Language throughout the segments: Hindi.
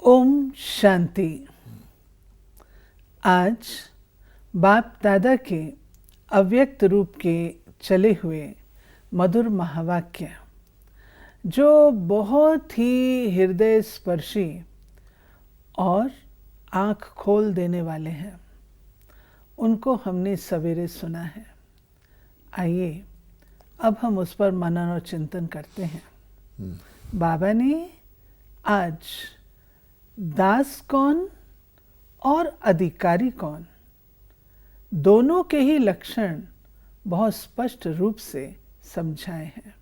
ओम शांति। आज बाप दादा के अव्यक्त रूप के चले हुए मधुर महावाक्य जो बहुत ही हृदय स्पर्शी और आँख खोल देने वाले हैं, उनको हमने सवेरे सुना है। आइए अब हम उस पर मनन और चिंतन करते हैं। बाबा ने आज दास कौन और अधिकारी कौन, दोनों के ही लक्षण बहुत स्पष्ट रूप से समझाए हैं।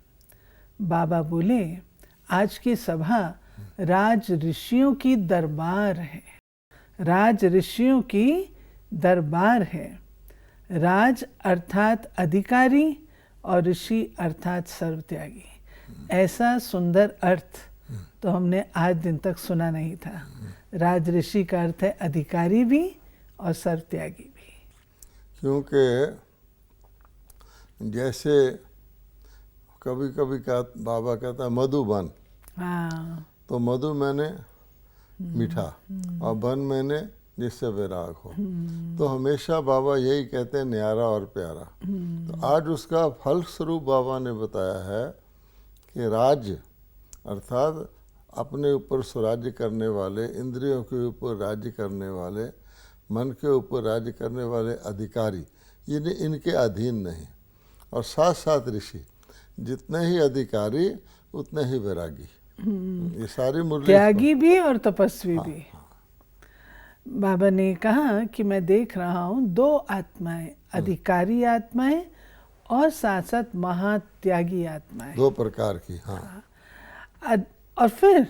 बाबा बोले, आज की सभा राज ऋषियों की दरबार है। राज ऋषियों की दरबार है। राज अर्थात अधिकारी और ऋषि अर्थात सर्वत्यागी। ऐसा सुंदर अर्थ तो हमने आज दिन तक सुना नहीं था। राज ऋषि का अर्थ है अधिकारी भी और सर्वत्यागी भी। क्योंकि जैसे कभी कभी बाबा कहता है मधुबन, हाँ, तो मधु मैंने मीठा और बन मैंने जिससे वैराग हो। तो हमेशा बाबा यही कहते हैं, न्यारा और प्यारा। तो आज उसका फल स्वरूप बाबा ने बताया है कि राज अर्थात अपने ऊपर स्वराज्य करने वाले, इंद्रियों के ऊपर राज्य करने वाले, मन के ऊपर राज्य करने वाले अधिकारी, इनके अधीन नहीं। और साथ साथ ऋषि, जितने ही अधिकारी उतने ही वैरागी। ये सारी मुरली त्यागी भी और तपस्वी भी। बाबा ने कहा कि मैं देख रहा हूँ दो आत्माएं, अधिकारी आत्माएं और साथ साथ महात्यागी आत्माएं, दो प्रकार की। हाँ, और फिर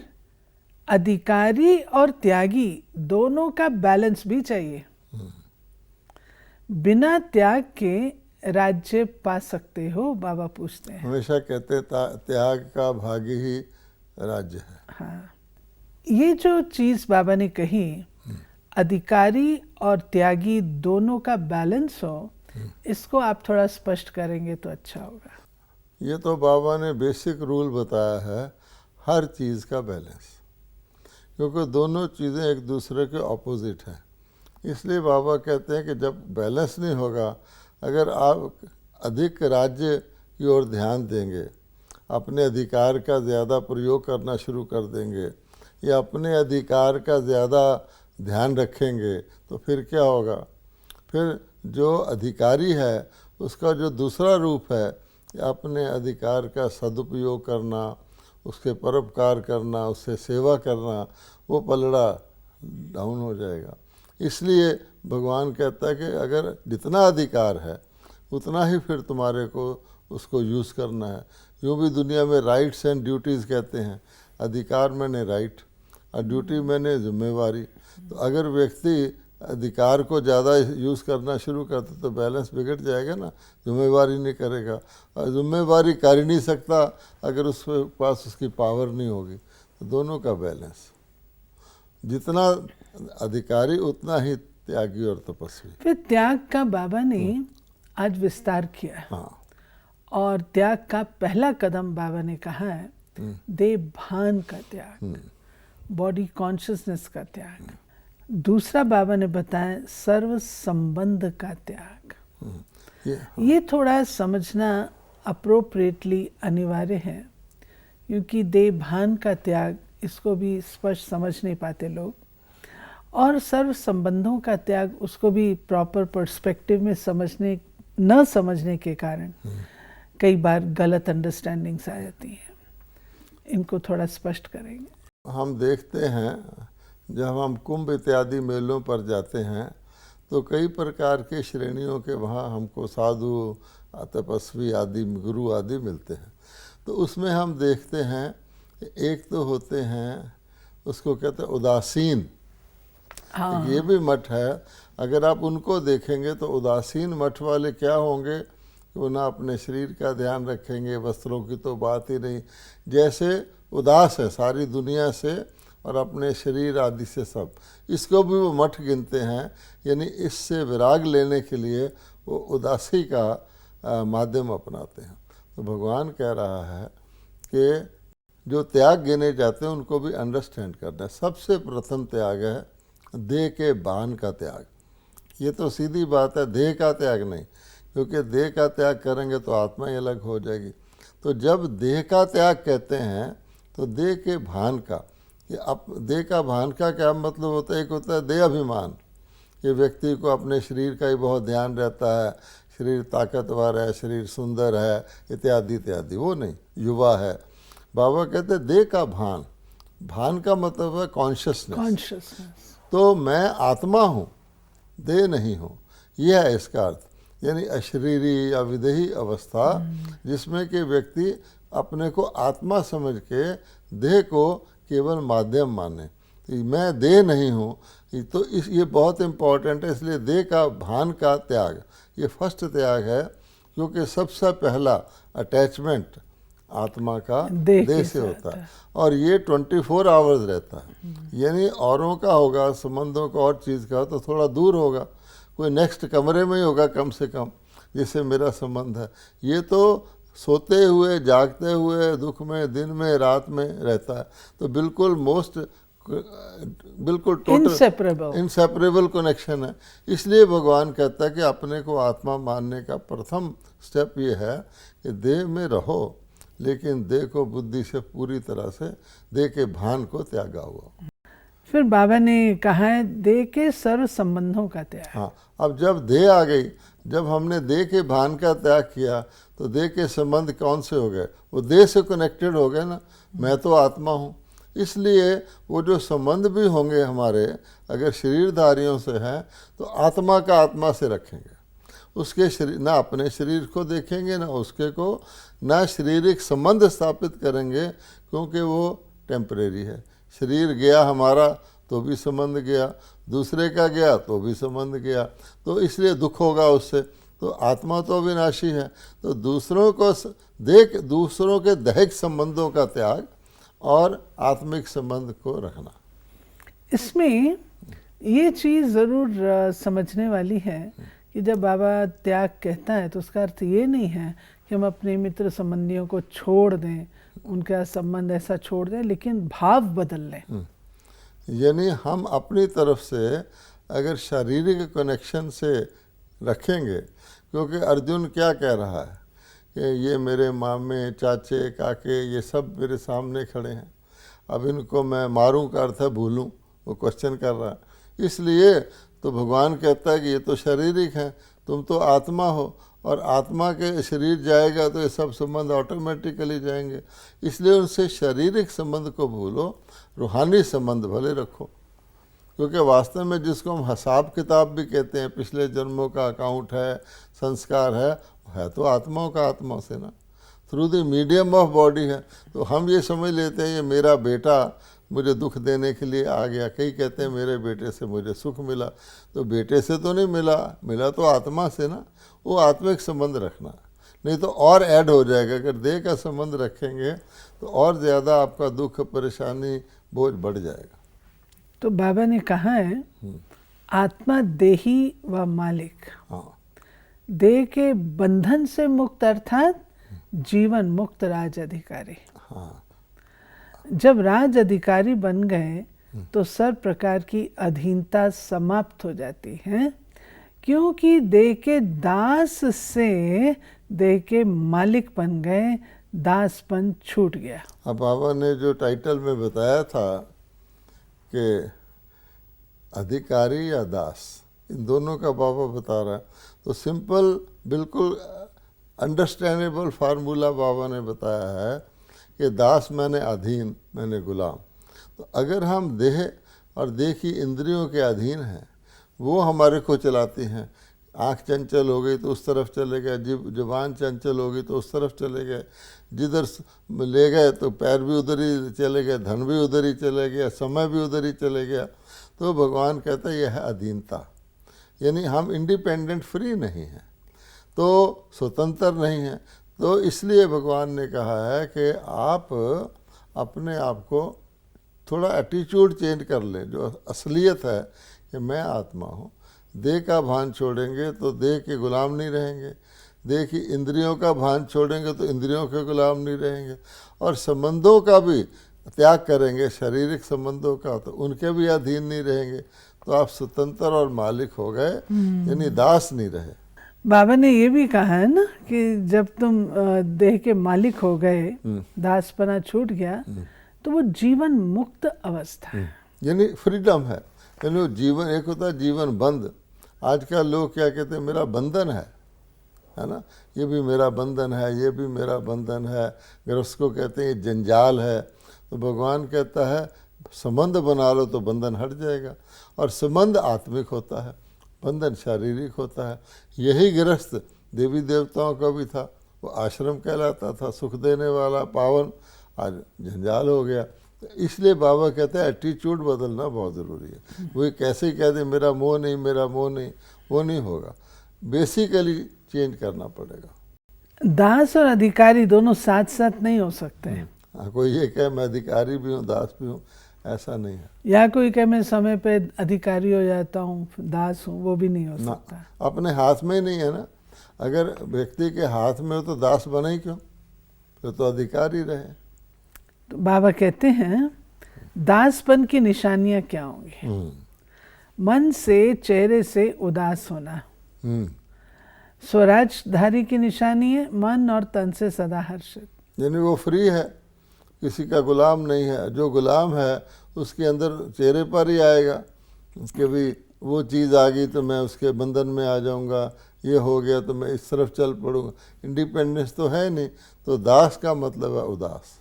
अधिकारी और त्यागी दोनों का बैलेंस भी चाहिए। बिना त्याग के राज्य पा सकते हो, बाबा पूछते हैं। हमेशा कहते त्याग का भागी ही राज्य है। हाँ, ये जो चीज बाबा ने कही, अधिकारी और त्यागी दोनों का बैलेंस हो, इसको आप थोड़ा स्पष्ट करेंगे तो अच्छा होगा। ये तो बाबा ने बेसिक रूल बताया है, हर चीज़ का बैलेंस, क्योंकि दोनों चीज़ें एक दूसरे के ऑपोजिट हैं। इसलिए बाबा कहते हैं कि जब बैलेंस नहीं होगा, अगर आप अधिक राज्य की ओर ध्यान देंगे, अपने अधिकार का ज़्यादा प्रयोग करना शुरू कर देंगे या अपने अधिकार का ज़्यादा ध्यान रखेंगे, तो फिर क्या होगा? फिर जो अधिकारी है उसका जो दूसरा रूप है, अपने अधिकार का सदुपयोग करना, उसके परोपकार करना, उससे सेवा करना, वो पलड़ा डाउन हो जाएगा। इसलिए भगवान कहता है कि अगर जितना अधिकार है उतना ही फिर तुम्हारे को उसको यूज़ करना है। यूँ भी दुनिया में राइट्स एंड ड्यूटीज़ कहते हैं। अधिकार मैंने राइट और ड्यूटी मैंने जिम्मेवारी। तो अगर व्यक्ति अधिकार को ज़्यादा यूज़ करना शुरू करता तो बैलेंस बिगड़ जाएगा ना, जिम्मेवारी नहीं करेगा। और जिम्मेवारी कर ही नहीं सकता अगर उसके पास उसकी पावर नहीं होगी। तो दोनों का बैलेंस, जितना अधिकारी उतना ही त्यागी और तपस्वी। फिर त्याग का बाबा ने आज विस्तार किया। हाँ, और त्याग का पहला कदम बाबा ने कहा है देह भान का त्याग, बॉडी कॉन्शियसनेस का त्याग। दूसरा बाबा ने बताया सर्व संबंध का त्याग। ये थोड़ा समझना अप्रोप्रिएटली अनिवार्य है, क्योंकि देह भान का त्याग, इसको भी स्पष्ट समझ नहीं पाते लोग। और सर्व संबंधों का त्याग, उसको भी प्रॉपर पर्सपेक्टिव में न समझने के कारण कई बार गलत अंडरस्टैंडिंग्स आ जाती हैं। इनको थोड़ा स्पष्ट करेंगे। हम देखते हैं जब हम कुंभ इत्यादि मेलों पर जाते हैं तो कई प्रकार के श्रेणियों के वहाँ हमको साधु, तपस्वी आदि, गुरु आदि मिलते हैं। तो उसमें हम देखते हैं एक तो होते हैं, उसको कहते हैं उदासीन। हाँ, ये भी मठ है। अगर आप उनको देखेंगे तो उदासीन मठ वाले क्या होंगे, वो ना अपने शरीर का ध्यान रखेंगे, वस्त्रों की तो बात ही नहीं, जैसे उदास है सारी दुनिया से और अपने शरीर आदि से सब। इसको भी वो मठ गिनते हैं। यानी इससे विराग लेने के लिए वो उदासी का माध्यम अपनाते हैं। तो भगवान कह रहा है कि जो त्याग गिने जाते हैं उनको भी अंडरस्टैंड करना है। सबसे प्रथम त्याग है देह के भान का त्याग। ये तो सीधी बात है, देह का त्याग नहीं, क्योंकि देह का त्याग करेंगे तो आत्मा ही अलग हो जाएगी। तो जब देह का त्याग कहते हैं तो देह के भान का, ये देह का भान का क्या मतलब होता है? एक होता है देह अभिमान, ये व्यक्ति को अपने शरीर का ही बहुत ध्यान रहता है, शरीर ताकतवर है, शरीर सुंदर है, इत्यादि इत्यादि। वो नहीं, युवा है। बाबा कहते हैं देह का भान, भान का मतलब है कॉन्शियसनेस। तो मैं आत्मा हूँ, देह नहीं हूँ, यह है इसका अर्थ। यानी अशरीरी या विदेही अवस्था जिसमें कि व्यक्ति अपने को आत्मा समझ के देह को केवल माध्यम माने। तो मैं देह नहीं हूँ, तो ये बहुत इम्पोर्टेंट है। इसलिए देह का भान का त्याग ये फर्स्ट त्याग है, क्योंकि सबसे पहला अटैचमेंट आत्मा का देह से होता है, और ये 24 आवर्स रहता है। यानी औरों का होगा, संबंधों का और चीज़ का तो थोड़ा दूर होगा, कोई नेक्स्ट कमरे में ही होगा कम से कम, जिससे मेरा संबंध है। ये तो सोते हुए, जागते हुए, दुख में, दिन में, रात में रहता है। तो बिल्कुल बिल्कुल टोटल इनसेपरेबल कनेक्शन है। इसलिए भगवान कहता है कि अपने को आत्मा मानने का प्रथम स्टेप ये है कि देह में रहो, लेकिन देह को बुद्धि से पूरी तरह से देह के भान को त्यागा हुआ। फिर बाबा ने कहा है देह के सर्व संबंधों का त्याग। हाँ, अब जब देह आ गई, जब हमने देह के भान का त्याग किया तो देह के संबंध कौन से हो गए? वो देह से कनेक्टेड हो गए ना, मैं तो आत्मा हूँ। इसलिए वो जो संबंध भी होंगे हमारे, अगर शरीरधारियों से हैं तो आत्मा का आत्मा से रखेंगे। उसके शरीर, ना अपने शरीर को देखेंगे ना उसके को, ना शारीरिक संबंध स्थापित करेंगे, क्योंकि वो टेम्परेरी है। शरीर गया हमारा तो भी संबंध गया, दूसरे का गया तो भी संबंध गया, तो इसलिए दुख होगा उससे। तो आत्मा तो अविनाशी है, तो दूसरों के दैहिक संबंधों का त्याग और आत्मिक संबंध को रखना। इसमें ये चीज़ ज़रूर समझने वाली है कि जब बाबा त्याग कहता है तो उसका अर्थ ये नहीं है कि हम अपने मित्र संबंधियों को छोड़ दें, उनका संबंध ऐसा छोड़ दें, लेकिन भाव बदल लें। यानी हम अपनी तरफ से अगर शारीरिक कनेक्शन से रखेंगे, क्योंकि अर्जुन क्या कह रहा है कि ये मेरे मामे, चाचे, काके, ये सब मेरे सामने खड़े हैं, अब इनको मैं मारूं का अर्थ है भूलूं, वो क्वेश्चन कर रहा है। इसलिए तो भगवान कहता है कि ये तो शारीरिक है, तुम तो आत्मा हो, और आत्मा के शरीर जाएगा तो ये सब संबंध ऑटोमेटिकली जाएंगे। इसलिए उनसे शारीरिक संबंध को भूलो, रूहानी संबंध भले रखो। क्योंकि वास्तव में जिसको हम हिसाब किताब भी कहते हैं, पिछले जन्मों का अकाउंट है, संस्कार है तो आत्माओं का आत्मा से ना, through the medium of body है। तो हम ये समझ लेते हैं ये मेरा बेटा मुझे दुख देने के लिए आ गया। कई कहते हैं मेरे बेटे से मुझे सुख मिला, तो बेटे से तो नहीं मिला तो आत्मा से ना। वो आत्मिक संबंध रखना, नहीं तो और ऐड हो जाएगा। अगर देह का संबंध रखेंगे तो और ज़्यादा आपका दुख, परेशानी, बोझ बढ़ जाएगा। तो बाबा ने कहा है आत्मा देही व मालिक। हाँ, देह के बंधन से मुक्त अर्थात जीवन मुक्त राज अधिकारी। हाँ, जब राज अधिकारी बन गए तो सब प्रकार की अधीनता समाप्त हो जाती है, क्योंकि देह के दास से देह के मालिक बन गए, दासपन छूट गया। अब बाबा ने जो टाइटल में बताया था कि अधिकारी या दास, इन दोनों का बाबा बता रहा है, तो सिंपल बिल्कुल अंडरस्टैंडेबल फार्मूला बाबा ने बताया है कि दास मैंने अधीन, मैंने गुलाम। तो अगर हम देह और देह की इंद्रियों के अधीन हैं, वो हमारे को चलाती हैं। आँख चंचल हो गई तो उस तरफ चले गए, जुबान चंचल हो गई तो उस तरफ चले गए, जिधर ले गए तो पैर भी उधर ही चले गए, धन भी उधर ही चले गया, समय भी उधर ही चले गया। तो भगवान कहता है यह है अधीनता, यानी हम इंडिपेंडेंट फ्री नहीं हैं, तो स्वतंत्र नहीं हैं। तो इसलिए भगवान ने कहा है कि आप अपने आप को थोड़ा एटीट्यूड चेंज कर लें। जो असलियत है कि मैं आत्मा हूँ, देह का भान छोड़ेंगे तो देह के गुलाम नहीं रहेंगे। देखिए इंद्रियों का भान छोड़ेंगे तो इंद्रियों के गुलाम नहीं रहेंगे, और संबंधों का भी त्याग करेंगे, शारीरिक संबंधों का, तो उनके भी अधीन नहीं रहेंगे, तो आप स्वतंत्र और मालिक हो गए, यानी दास नहीं रहे। बाबा ने ये भी कहा है ना कि जब तुम देह के मालिक हो गए, दासपना छूट गया, तो वो जीवन मुक्त अवस्था है, यानी फ्रीडम है। यानी वो जीवन, एक होता है जीवन बंद। आजकल लोग क्या कहते हैं, मेरा बंधन है ना, ये भी मेरा बंधन है, ये भी मेरा बंधन है, अगर उसको कहते हैं ये जंजाल है। तो भगवान कहता है संबंध बना लो तो बंधन हट जाएगा, और संबंध आत्मिक होता है, बंधन शारीरिक होता है। यही गृहस्थ देवी देवताओं का भी था, वो आश्रम कहलाता था, सुख देने वाला, पावन, आज जंजाल हो गया। तो इसलिए बाबा कहते हैं एटीट्यूड बदलना बहुत ज़रूरी है। वही कैसे ही कह दे मेरा मोह नहीं, मेरा मोह नहीं, वो नहीं होगा, बेसिकली चेंज करना पड़ेगा। दास और अधिकारी दोनों साथ साथ नहीं हो सकते। हाँ, कोई ये कहे मैं अधिकारी भी हूँ दास भी हूँ, ऐसा नहीं है। या कोई कहे मैं समय पे अधिकारी हो जाता हूँ, दास हूँ, वो भी नहीं हो सकता। अपने हाथ में ही नहीं है ना। अगर व्यक्ति के हाथ में हो तो दास बने ही क्यों, फिर तो अधिकारी रहे। तो बाबा कहते हैं दासपन की निशानियां क्या होंगी? मन से, चेहरे से उदास होना। स्वराजधारी की निशानी है मन और तन से सदा हर्षित, यानी वो फ्री है, किसी का गुलाम नहीं है। जो गुलाम है उसके अंदर चेहरे पर ही आएगा कि भाई वो चीज़ आ गई तो मैं उसके बंधन में आ जाऊंगा, ये हो गया तो मैं इस तरफ चल पड़ूंगा। इंडिपेंडेंस तो है नहीं। तो दास का मतलब है उदास।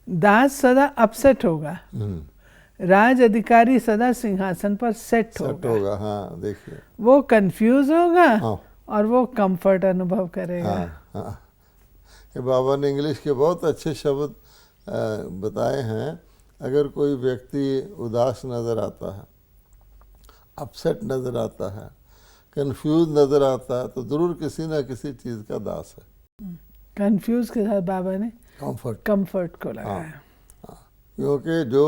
दास सदा अपसेट होगा, राज अधिकारी सदा सिंहासन पर सेट होगा। हाँ, देखिए वो कंफ्यूज होगा। हाँ। और वो कंफर्ट अनुभव करेगा। हाँ। ये बाबा ने इंग्लिश के बहुत अच्छे शब्द बताए हैं। अगर कोई व्यक्ति उदास नज़र आता है, अपसेट नज़र आता है, कंफ्यूज नज़र आता है, तो ज़रूर किसी ना किसी चीज़ का दास है। कंफ्यूज के साथ बाबा ने कंफर्ट को लगाया। क्योंकि जो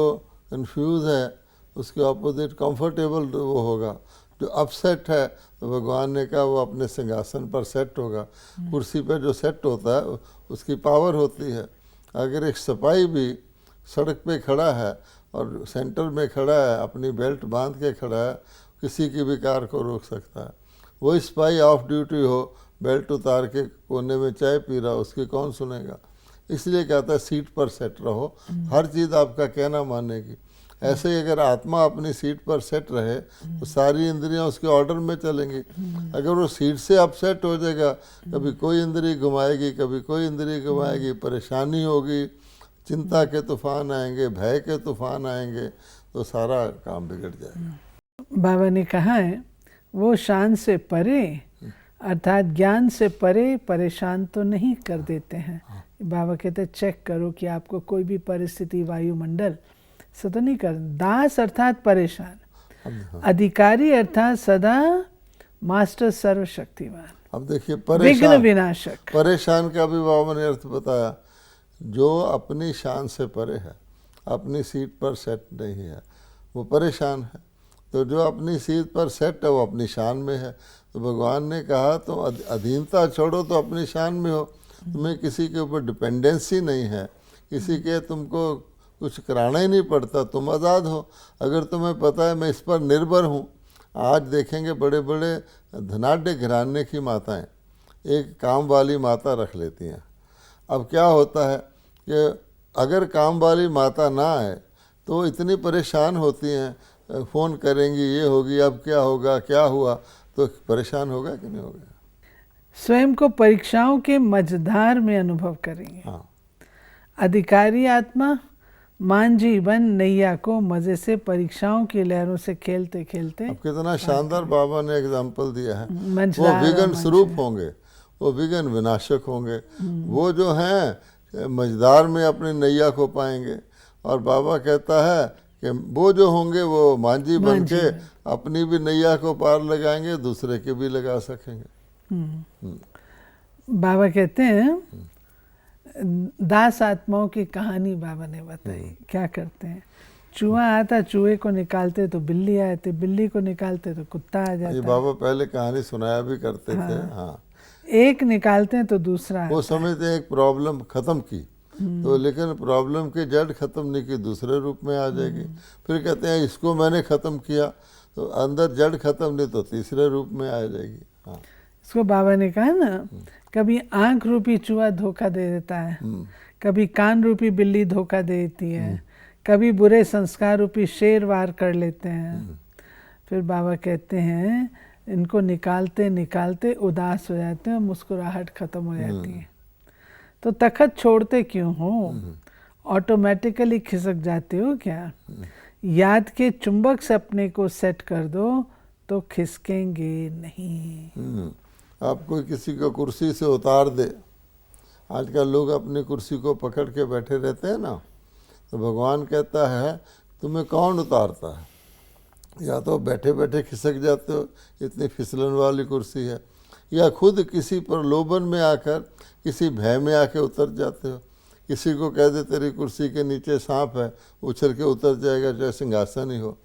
कंफ्यूज है उसके ऑपोजिट कंफर्टेबल वो होगा। जो अपसेट है तो भगवान ने कहा वो अपने सिंहासन पर सेट होगा। कुर्सी पर जो सेट होता है उसकी पावर होती है। अगर एक सिपाही भी सड़क पे खड़ा है और सेंटर में खड़ा है, अपनी बेल्ट बांध के खड़ा है, किसी की भी कार को रोक सकता है। वही सिपाही ऑफ ड्यूटी हो, बेल्ट उतार के कोने में चाय पी रहा, उसकी कौन सुनेगा। इसलिए कहता है सीट पर सेट रहो, हर चीज़ आपका कहना मानेगी। ऐसे ही अगर आत्मा अपनी सीट पर सेट रहे तो सारी इंद्रियां उसके ऑर्डर में चलेंगी। अगर वो सीट से अपसेट हो जाएगा, कभी कोई इंद्री घुमाएगी, कभी कोई इंद्री घुमाएगी, परेशानी होगी, चिंता के तूफान आएंगे, भय के तूफान आएंगे, तो सारा काम बिगड़ जाएगा। बाबा ने कहा है वो शान से परे अर्थात ज्ञान से परे परेशान तो नहीं कर देते हैं। बाबा कहते हैं चेक करो कि आपको कोई भी परिस्थिति वायुमंडल से तो नहीं कर। दास अर्थात परेशान, अधिकारी अर्थात सदा मास्टर सर्वशक्तिमान। अब देखिए विघ्न विनाशक। परेशान का भी बाबा ने अर्थ बताया, जो अपनी शान से परे है, अपनी सीट पर सेट नहीं है, वो परेशान है। तो जो अपनी सीट पर सेट है वो अपनी शान में है। तो भगवान ने कहा तो अधीनता छोड़ो तो अपनी शान में हो। तुम्हें किसी के ऊपर डिपेंडेंसी नहीं है, किसी के तुमको कुछ कराना ही नहीं पड़ता, तुम आज़ाद हो। अगर तुम्हें पता है मैं इस पर निर्भर हूँ। आज देखेंगे बड़े बड़े धनाढ़ घराने की माताएं एक काम वाली माता रख लेती हैं। अब क्या होता है कि अगर काम वाली माता ना आए तो इतनी परेशान होती हैं, फ़ोन करेंगी, ये होगी, अब क्या होगा, क्या हुआ, तो परेशान होगा कि नहीं होगा। स्वयं को परीक्षाओं के मझधार में अनुभव करेंगे। हाँ। अधिकारी आत्मा मांझी बन नैया को मजे से परीक्षाओं की लहरों से खेलते खेलते। अब कितना शानदार बाबा ने एग्जाम्पल दिया है। वो विघ्न स्वरूप होंगे, वो विघ्न विनाशक होंगे। वो जो हैं मझधार में अपनी नैया को पाएंगे। और बाबा कहता है कि वो जो होंगे वो मांझी बन के अपनी भी नैया को पार लगाएंगे, दूसरे के भी लगा सकेंगे। बाबा कहते हैं दास आत्माओं की कहानी बाबा ने बताई। क्या करते हैं, चूहा आता, चूहे को निकालते तो बिल्ली आती, बिल्ली को निकालते तो कुत्ता आ जाता। ये बाबा पहले कहानी सुनाया भी करते थे। हाँ, एक निकालते हैं तो दूसरा वो आता है। समझते हैं एक प्रॉब्लम खत्म की, तो लेकिन प्रॉब्लम की जड़ खत्म नहीं की, दूसरे रूप में आ जाएगी। फिर कहते हैं इसको मैंने खत्म किया, तो अंदर जड़ खत्म नहीं तो तीसरे रूप में आ जाएगी। हाँ। इसको बाबा ने कहा ना, कभी आंख रूपी चूहा धोखा दे देता है, कभी कान रूपी बिल्ली धोखा देती है, कभी बुरे संस्कार रूपी शेर वार कर लेते हैं। फिर बाबा कहते हैं इनको निकालते निकालते उदास हो जाते हैं, मुस्कुराहट खत्म हो जाती है। तो तखत छोड़ते क्यों हो, ऑटोमेटिकली खिसक जाते हो क्या? याद के चुंबक से अपने को सेट कर दो तो खिसकेंगे नहीं। आप कोई किसी को कुर्सी से उतार दे, आजकल लोग अपनी कुर्सी को पकड़ के बैठे रहते हैं ना, तो भगवान कहता है तुम्हें कौन उतारता है? या तो बैठे बैठे खिसक जाते हो, इतनी फिसलन वाली कुर्सी है, या खुद किसी प्रलोभन में आकर, किसी भय में आके उतर जाते हो। किसी को कह दे तेरी कुर्सी के नीचे सांप है, उछल के उतर जाएगा चाहे सिंहासन ही हो।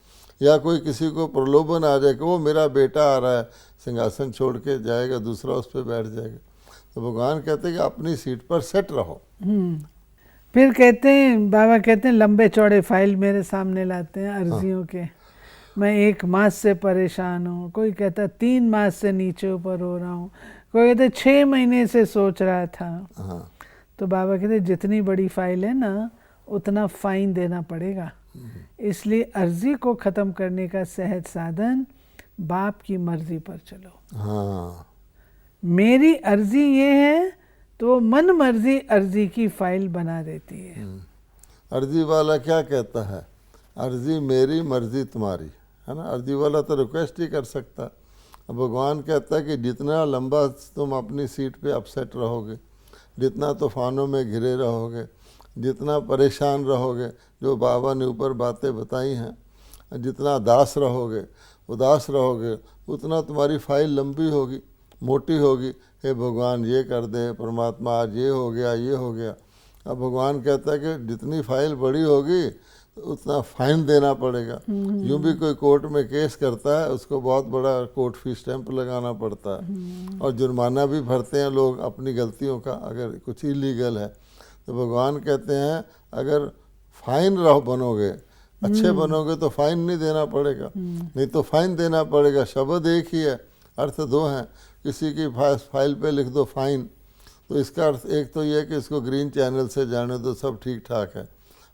या कोई किसी को प्रलोभन आ जाए कि वो मेरा बेटा आ रहा है, सिंहासन छोड़ के जाएगा, दूसरा उस पर बैठ जाएगा। तो भगवान कहते हैं कि अपनी सीट पर सेट रहो। फिर कहते हैं, बाबा कहते हैं लंबे चौड़े फाइल मेरे सामने लाते हैं अर्जियों के। मैं 1 मास से परेशान हूँ, कोई कहता 3 मास से नीचे ऊपर हो रहा हूँ, कोई कहते 6 महीने से सोच रहा था। तो बाबा कहते जितनी बड़ी फाइल है ना, उतना फाइन देना पड़ेगा। इसलिए अर्जी को ख़त्म करने का सहज साधन बाप की मर्जी पर चलो। हाँ। मेरी अर्जी ये है तो मन मर्जी अर्जी की फाइल बना देती है। अर्जी वाला क्या कहता है? अर्जी मेरी मर्जी तुम्हारी, है ना। अर्जी वाला तो रिक्वेस्ट ही कर सकता। अब भगवान कहता है कि जितना लंबा तुम अपनी सीट पे अपसेट रहोगे, जितना तूफानों में घिरे रहोगे, जितना परेशान रहोगे, जो बाबा ने ऊपर बातें बताई हैं, जितना उदास रहोगे, उतना तुम्हारी फाइल लंबी होगी, मोटी होगी। हे भगवान ये कर दे, परमात्मा आज ये हो गया। अब भगवान कहता है कि जितनी फाइल बड़ी होगी तो उतना फाइन देना पड़ेगा। यूँ भी कोई कोर्ट में केस करता है, उसको बहुत बड़ा कोर्ट फी स्टैंप लगाना पड़ता है, और जुर्माना भी भरते हैं लोग अपनी गलतियों का, अगर कुछ इलीगल है। तो भगवान कहते हैं अगर फाइन बनोगे, अच्छे बनोगे तो फाइन नहीं देना पड़ेगा, नहीं तो फाइन देना पड़ेगा। शब्द एक ही है, अर्थ 2 हैं। किसी की फाइल पे लिख दो फाइन, तो इसका अर्थ एक तो ये है कि इसको ग्रीन चैनल से जाने दो, सब ठीक ठाक है,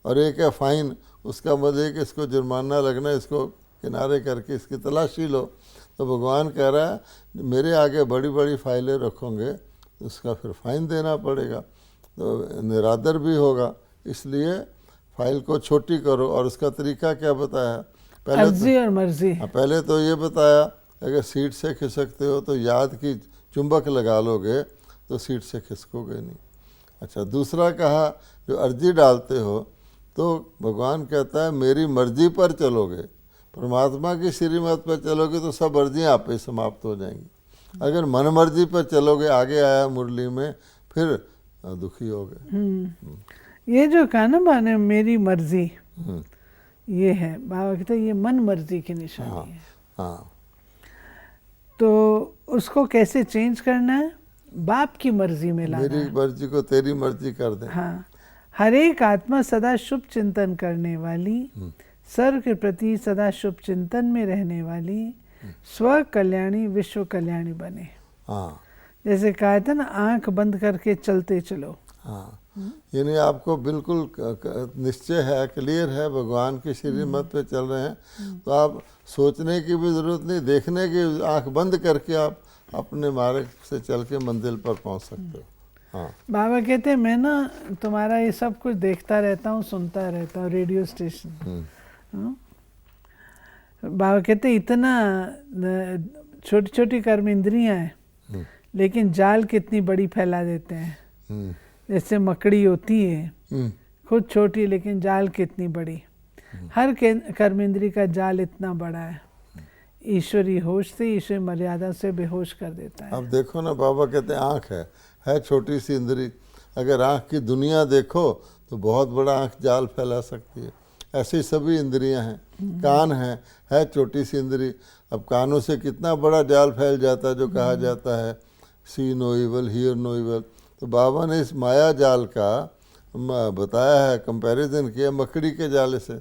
और एक है फाइन, उसका मतलब है कि इसको जुर्माना लगना, इसको किनारे करके इसकी तलाशी लो। तो भगवान कह रहा है मेरे आगे बड़ी बड़ी फाइलें रखोगे तो उसका फिर फाइन देना पड़ेगा, तो निरादर भी होगा। इसलिए फाइल को छोटी करो। और उसका तरीका क्या बताया? अर्जी और मर्जी। पहले तो ये बताया अगर सीट से खिसकते हो तो याद की चुंबक लगा लोगे तो सीट से खिसकोगे नहीं। अच्छा, दूसरा कहा जो अर्जी डालते हो तो भगवान कहता है मेरी मर्जी पर चलोगे, परमात्मा की श्रीमत पर चलोगे तो सब अर्जियाँ आप ही समाप्त हो जाएंगी। अगर मन मर्जी पर चलोगे, आगे आया मुरली में, फिर दुखी हो गए। ये जो कहा ना बाबा ने मेरी मर्जी, ये है बाबा कहते हैं ये मन मर्जी की निशानी है। हाँ। तो उसको कैसे चेंज करना है? बाप की मर्जी में लाना। मेरी मर्जी को तेरी मर्जी कर दे। हाँ, हर एक आत्मा सदा शुभ चिंतन करने वाली, सर्व के प्रति सदा शुभ चिंतन में रहने वाली, स्व कल्याणी विश्व कल्याणी बने। हाँ। जैसे कहा था ना, आंख बंद करके चलते चलो। हाँ, यानी आपको बिल्कुल निश्चय है, क्लियर है, भगवान की श्रीमत पे चल रहे हैं, तो आप सोचने की भी ज़रूरत नहीं, देखने की, आंख बंद करके आप अपने मार्ग से चल के मंजिल पर पहुंच सकते हो। हाँ। बाबा कहते हैं मैं ना तुम्हारा ये सब कुछ देखता रहता हूँ, सुनता रहता हूँ, रेडियो स्टेशन। बाबा कहते हैं इतना छोटी छोटी कर्म इंद्रियाँ हैं, लेकिन जाल कितनी बड़ी फैला देते हैं। जैसे मकड़ी होती है खुद छोटी, लेकिन जाल कितनी बड़ी। हर कर्म इंद्री का जाल इतना बड़ा है, ईश्वरी होश से, ईश्वरी मर्यादा से बेहोश कर देता है। अब देखो ना, बाबा कहते हैं आँख है छोटी सी इंद्री, अगर आँख की दुनिया देखो तो बहुत बड़ा आँख जाल फैला सकती है। ऐसी सभी इंद्रियां हैं। कान है छोटी सी इंद्री, अब कानों से कितना बड़ा जाल फैल जाता है, जो कहा जाता है see no evil, hear no evil. तो बाबा ने इस माया जाल का बताया है, कंपैरिजन किया मकड़ी के जाले से।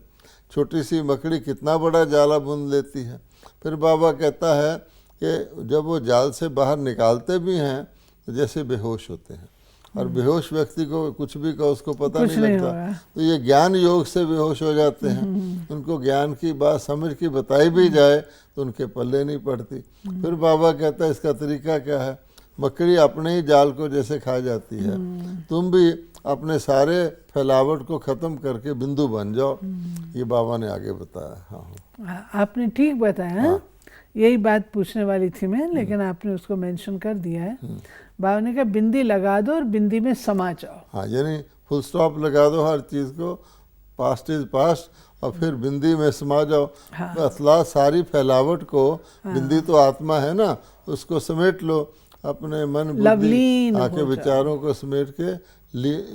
छोटी सी मकड़ी कितना बड़ा जाला बुन लेती है। फिर बाबा कहता है कि जब वो जाल से बाहर निकालते भी हैं तो जैसे बेहोश होते हैं, और बेहोश व्यक्ति को कुछ भी कहो उसको पता नहीं लगता। तो ये ज्ञान योग से बेहोश हो जाते हैं। उनको ज्ञान की बात समझ की बताई भी जाए तो उनके पल्ले नहीं पड़ती। फिर बाबा कहता है इसका तरीका क्या है, मकड़ी अपने ही जाल को जैसे खा जाती है, तुम भी अपने सारे फैलावट को ख़त्म करके बिंदु बन जाओ। ये बाबा ने आगे बताया। हाँ, आपने ठीक बताया। हाँ। यही बात पूछने वाली थी मैं, लेकिन आपने उसको मेंशन कर दिया है। बाबा ने कहा बिंदी लगा दो और बिंदी में समा जाओ। हाँ, यानी फुल स्टॉप लगा दो हर चीज़ को, पास्ट इज पास्ट, और फिर बिंदी में समा जाओ। हाँ। असला सारी फैलावट को, हाँ। बिंदी तो आत्मा है ना, उसको समेट लो अपने मन बुद्धि आके विचारों को समेट के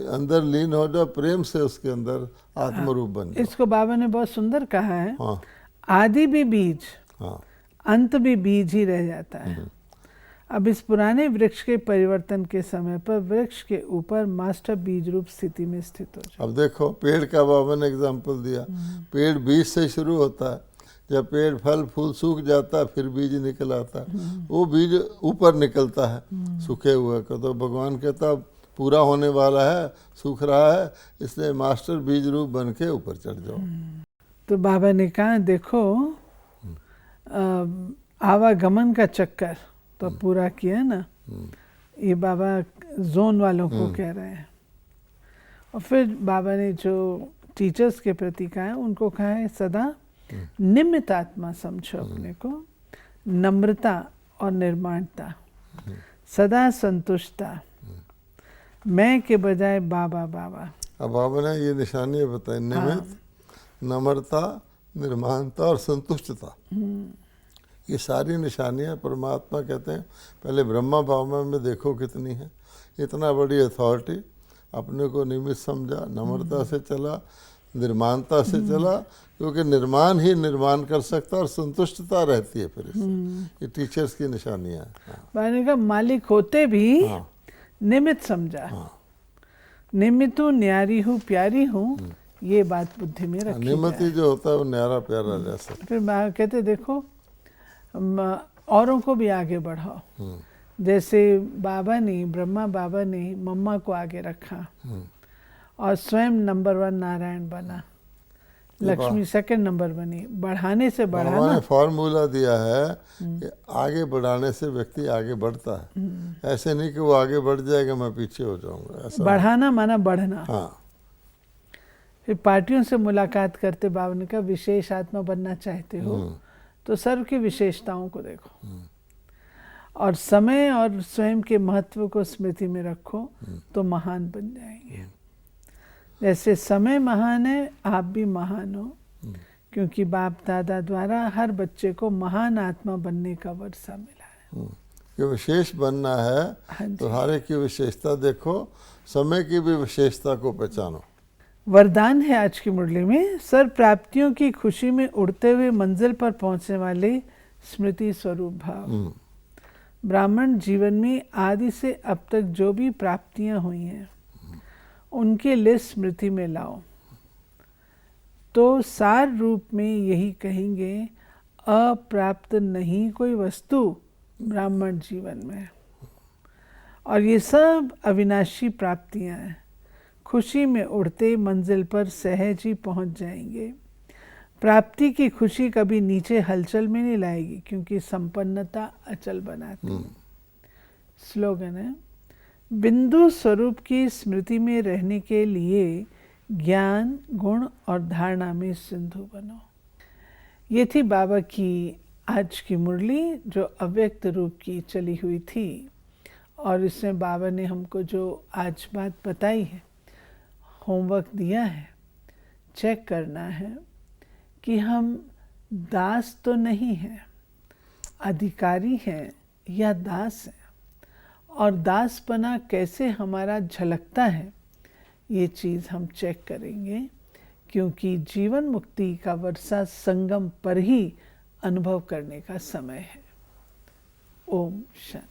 अंदर लीन हो जाओ, प्रेम से उसके अंदर आत्मरूप बन जाओ। इसको बाबा ने बहुत सुंदर कहा है। हाँ। आदि भी बीज, हाँ। अंत भी बीज ही रह जाता है। अब इस पुराने वृक्ष के परिवर्तन के समय पर वृक्ष के ऊपर मास्टर बीज रूप स्थिति में स्थित हो जाए। अब देखो पेड़ का बाबा ने एग्जाम्पल दिया। पेड़ बीज से शुरू होता है, जब पेड़ फल फूल सूख जाता है फिर बीज निकल आता है। वो बीज ऊपर निकलता है सूखे हुए का, तो भगवान कहता पूरा होने वाला है, सूख रहा है, इसलिए मास्टर बीज रूप बन के ऊपर चढ़ जाओ। तो बाबा ने कहा देखो आवागमन का चक्कर तो पूरा किया ना, ये बाबा जोन वालों को कह रहे हैं। और फिर बाबा ने जो टीचर्स के प्रति कहा है उनको कहा है सदा निमित्त आत्मा समझो अपने को, नम्रता और निर्माणता, सदा संतुष्टता, मैं के बजाय बाबा बाबा। अब बाबा ने ये निशानियां बताई, निमित्त, नम्रता, निर्माणता और संतुष्टता। ये सारी निशानियां परमात्मा कहते हैं पहले ब्रह्मा बाबा में देखो कितनी है। इतना बड़ी अथॉरिटी, अपने को निमित्त समझा, नम्रता से चला, निर्माणता से चला, क्योंकि निर्माण ही निर्माण कर सकता और संतुष्टता रहती है फिर इससे। ये टीचर्स की निशानियां हैं। मैंने कहा मालिक होते भी निमित्त समझा। निमित्त हूँ, न्यारी हूँ, प्यारी हूँ, ये बात बुद्धि में रखी। निमित्त ही जो होता है वो न्यारा प्यारा जैसा। फिर कहते देखो औरों को भी आगे बढ़ाओ। जैसे बाबा ने, ब्रह्मा बाबा ने मम्मा को आगे रखा और स्वयं नंबर 1 नारायण बना, लक्ष्मी सेकंड नंबर बनी। बढ़ाने से बढ़ाना। बाबा ने फॉर्मूला दिया है कि आगे बढ़ाने से व्यक्ति आगे बढ़ता है। ऐसे नहीं कि वो आगे बढ़ जाएगा मैं पीछे हो जाऊंगा, ऐसा बढ़ाना माना बढ़ना। हाँ। फिर पार्टियों से मुलाकात करते बाबा ने कहा विशेष आत्मा बनना चाहते हो तो सर्व की विशेषताओं को देखो और समय और स्वयं के महत्व को स्मृति में रखो तो महान बन जाएंगे। जैसे समय महान है, आप भी महान हो, क्योंकि बाप दादा द्वारा हर बच्चे को महान आत्मा बनने का वर्षा मिला है। कि विशेष बनना है तो हर एक की विशेषता देखो, समय की भी विशेषता को पहचानो। वरदान है आज की मुरली में, सर्व प्राप्तियों की खुशी में उड़ते हुए मंजिल पर पहुंचने वाले स्मृति स्वरूप भाव। ब्राह्मण जीवन में आदि से अब तक जो भी प्राप्तियां हुई हैं उनके लिस्ट स्मृति में लाओ तो सार रूप में यही कहेंगे अप्राप्त नहीं कोई वस्तु ब्राह्मण जीवन में। और ये सब अविनाशी प्राप्तियां हैं, खुशी में उड़ते मंजिल पर सहज ही पहुंच जाएंगे। प्राप्ति की खुशी कभी नीचे हलचल में नहीं लाएगी, क्योंकि संपन्नता अचल बनाती। स्लोगन है, बिंदु स्वरूप की स्मृति में रहने के लिए ज्ञान, गुण और धारणा में सिंधु बनो। ये थी बाबा की आज की मुरली, जो अव्यक्त रूप की चली हुई थी। और इसमें बाबा ने हमको जो आज बात बताई है, होमवर्क दिया है, चेक करना है कि हम दास तो नहीं हैं, अधिकारी हैं या दास हैं, और दासपना कैसे हमारा झलकता है ये चीज़ हम चेक करेंगे, क्योंकि जीवन मुक्ति का वर्षा संगम पर ही अनुभव करने का समय है। ओम शांति।